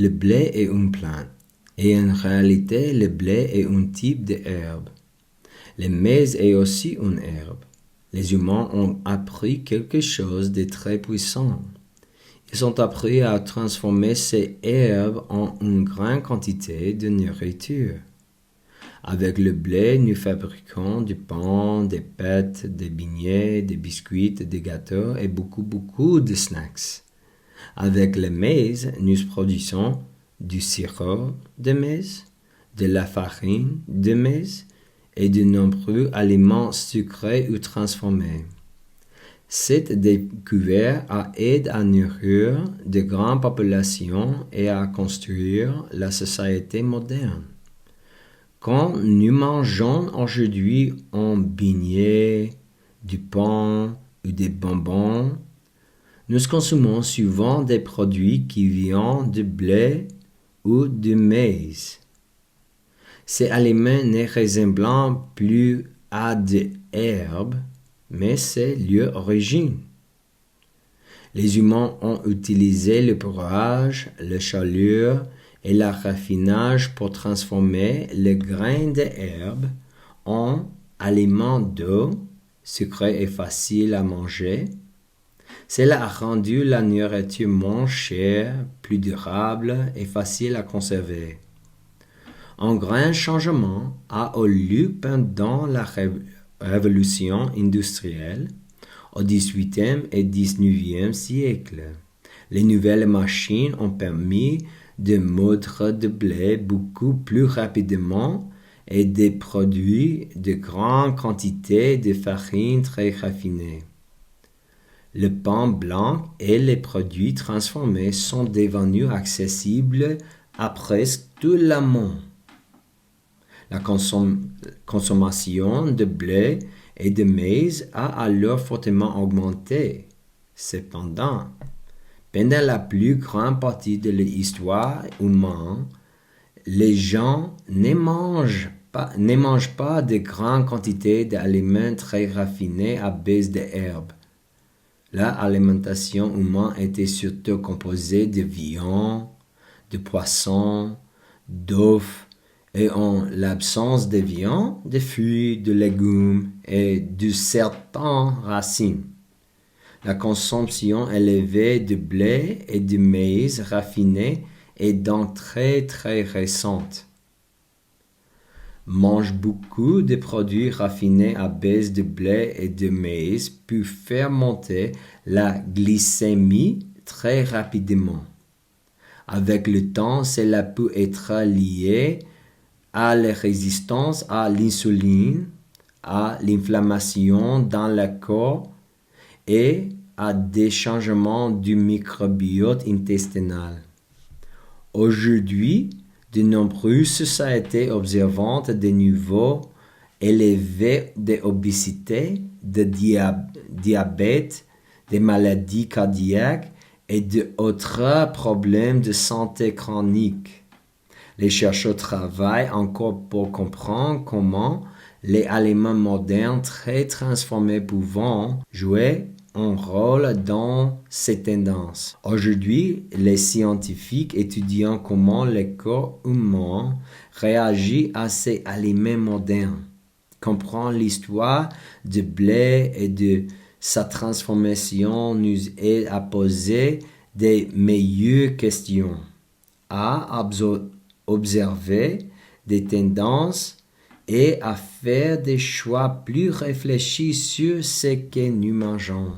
Le blé est une plante, et en réalité le blé est un type d'herbe. Le maïs est aussi une herbe. Les humains ont appris quelque chose de très puissant. Ils ont appris à transformer ces herbes en une grande quantité de nourriture. Avec le blé, nous fabriquons du pain, des pâtes, des beignets, des biscuits, des gâteaux et beaucoup de snacks. Avec le maïs, nous produisons du sirop de maïs, de la farine de maïs et de nombreux aliments sucrés ou transformés. Cette découverte aide à nourrir de grandes populations et à construire la société moderne. Quand nous mangeons aujourd'hui un beignet, du pain ou des bonbons, nous consommons souvent des produits qui viennent de blé ou de maïs. Ces aliments ne ressemblent plus à des herbes, mais c'est leur origine. Les humains ont utilisé le broyage, la chaleur et le raffinage pour transformer les grains d'herbe en aliments doux, sucrés et faciles à manger. Cela a rendu la nourriture moins chère, plus durable et facile à conserver. Un grand changement a eu lieu pendant la révolution industrielle au XVIIIe et XIXe siècle. Les nouvelles machines ont permis de moudre de blé beaucoup plus rapidement et de produire de grandes quantités de farine très raffinée. Le pain blanc et les produits transformés sont devenus accessibles à presque tout le monde. La consommation de blé et de maïs a alors fortement augmenté. Cependant, pendant la plus grande partie de l'histoire humaine, les gens ne mangent pas de grandes quantités d'aliments très raffinés à base d'herbes. L'alimentation humaine était surtout composée de viande, de poissons, d'œufs, et en l'absence de viande, de fruits, de légumes et de certaines racines. La consommation élevée de blé et de maïs raffinés est donc très récente. Manger beaucoup de produits raffinés à base de blé et de maïs peut faire monter la glycémie très rapidement. Avec le temps, cela peut être lié à la résistance à l'insuline, à l'inflammation dans le corps et à des changements du microbiote intestinal. Aujourd'hui, de nombreuses sociétés observent des niveaux élevés d'obésité, de diabète, de maladies cardiaques et d'autres problèmes de santé chronique. Les chercheurs travaillent encore pour comprendre comment les aliments modernes très transformés peuvent jouer un rôle dans ces tendances. Aujourd'hui, les scientifiques étudient comment le corps humain réagit à ces aliments modernes. Comprendre l'histoire du blé et de sa transformation nous aide à poser des meilleures questions, à observer des tendances et à faire des choix plus réfléchis sur ce que nous mangeons.